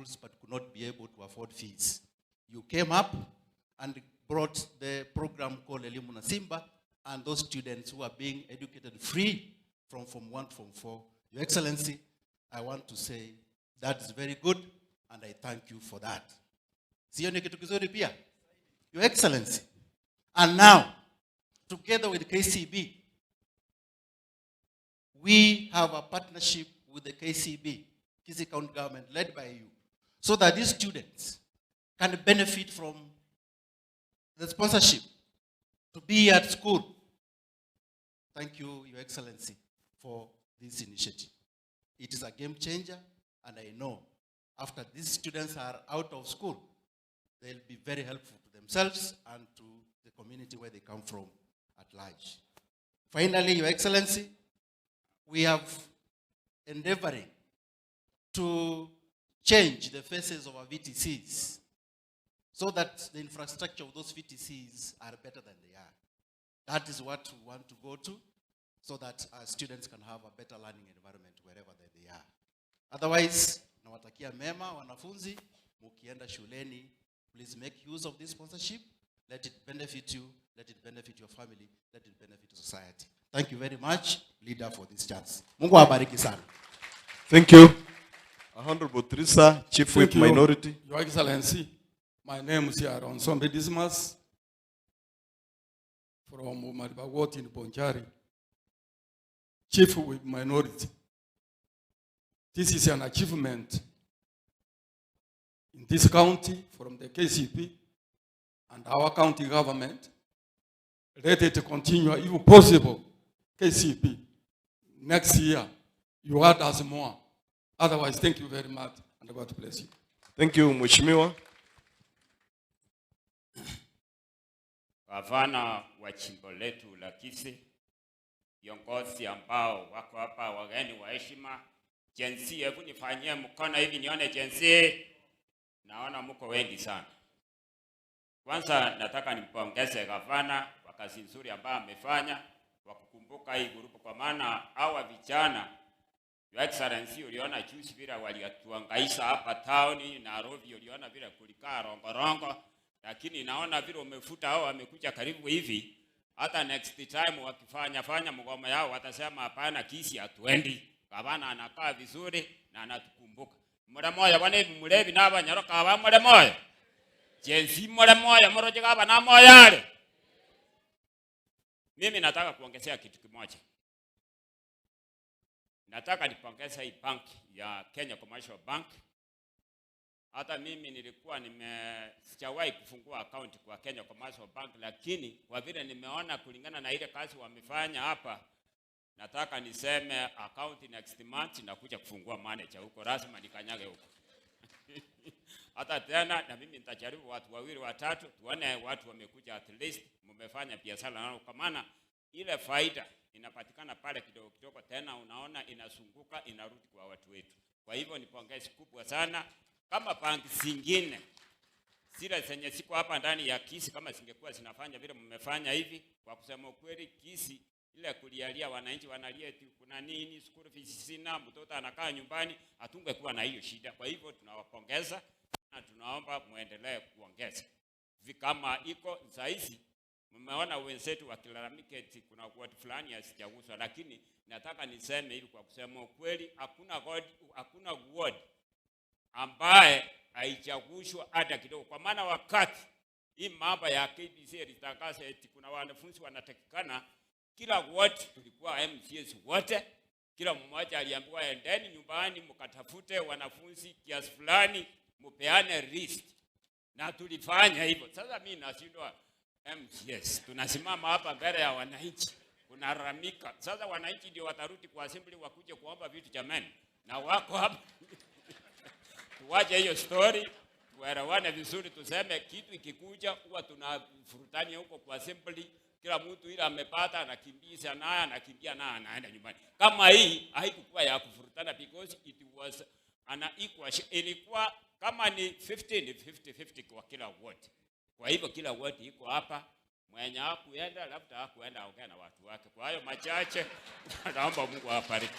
schools but could not be able to afford fees. You came up and brought the program called Elimu na Simba, and those students who are being educated free from Form 1 to Form 4. Your Excellency, I want to say that is very good, and I thank you for that. Sioni kitu kizuri pia? Your Excellency. And now, together with KCB, we have a partnership with the KCB, Kisii County Government, led by you, so that these students can benefit from the sponsorship to be at school. Thank you, Your Excellency, for this initiative. It is a game changer, and I know after these students are out of school, they'll be very helpful to themselves and to the community where they come from at large. Finally, Your Excellency, we have endeavoring to change the faces of our VTCs so that the infrastructure of those VTCs are better than they are. That is what we want to go to, so that our students can have a better learning environment wherever they are. Otherwise, nawatakia mema wanafunzi, mukienda shuleni, please make use of this sponsorship. Let it benefit you, let it benefit your family, let it benefit society. Thank you very much, leader, for this chance. Mungu awabariki sana. Thank you. Honorable Teresa, Chief Whip Minority. Your Excellency, my name is Aaron Sombe Dismas from Maribawot in Bonjari, Chief Whip Minority. This is an achievement in this county from the KCB and our county government. Let it continue, if possible. KCB, next year, you add us more. Otherwise, thank you very much, and God bless you. Thank you, Mheshimiwa. Gavana wa jimbo letu la Kisii, viongozi ambao wako hapa, wageni wa heshima, jensi, hebu nifanyie mkono hivi nione jensi. Naona mko wengi sana. Kwanza nataka nimpongeze gavana kwa kazi nzuri ambayo amefanya kwa kukumbuka hii grupu, kwa maana hawa vijana, Your Excellency, uliona juzi vile walituhangaisha hapa town Nairobi, uliona vile kulikaa rongorongo, lakini naona vile umefuta hao wamekuja karibu hivi, hata next time wakifanya mgomo yao watasema hapana, Kisii hatuendi. Gavana anakaa vizuri na anatukumbuka. Mure moya bwana hivi mulevi naba nyaroka aba mure moya. Jensi mure moya moroje gaba na moya. Mimi nataka kuongezea kitu kimoja. Nataka nipongeze hii bank ya Kenya Commercial Bank. Hata mimi nilikuwa sijawahi kufungua account kwa Kenya Commercial Bank, lakini kwa vile nimeona kulingana na ile kazi wamefanya hapa, nataka niseme account next month nakuja kufungua manager huko, lazima nikanyage huko. Hata tena na mimi nitajaribu watu wawili watatu, tuone watu wamekuja, at least mmefanya biashara nao, kwa maana ile faida inapatikana pale kidogo kidogo, tena unaona inasunguka inarudi kwa watu wetu. Kwa hivyo ni pongezi kubwa sana. Kama banki zingine zile zenye siko hapa ndani ya Kisii, kama singekuwa zinafanya vile mmefanya hivi, kwa kusema ukweli, Kisii ile kulialia wananchi wanalia eti kuna nini, school fees sina, mtoto anakaa nyumbani, hatungekuwa na hiyo shida. Kwa hivyo tunawapongeza na tunaomba muendelee kuongeza. Kama iko saizi mmeona wenzetu wakilalamika eti kuna watu fulani asijaguswa, lakini nataka niseme hivi kwa kusema ukweli, hakuna ward ambaye haichagushwa hata kidogo, kwa maana wakati hii mambo ya KBC ilitangaza eti kuna wanafunzi wanatakikana, kila wote tulikuwa MCS wote, kila mmoja aliambiwa endeni nyumbani mkatafute wanafunzi kiasi fulani mupeane list, na tulifanya hivyo. Sasa mimi nashindwa MCS, tunasimama hapa mbele ya wananchi unaramika. Sasa wananchi ndio watarudi kwa assembly wakuje kuomba vitu jamani, na wako hapa. Tuwache hiyo story, tuelewane vizuri, tuseme kitu ikikuja huwa tunafurutania huko kwa assembly, kila mtu ile amepata anakimbia naye anakimbia naye anaenda nyumbani. Kama hii haikuwa ya kufurutana, because it was ana equal, ilikuwa kama ni 50 kwa kila ward. Kwa hivyo kila ward iko hapa, mwenye hakuenda labda hakuenda ongea na watu wake. Kwa hiyo machache naomba Mungu awabariki.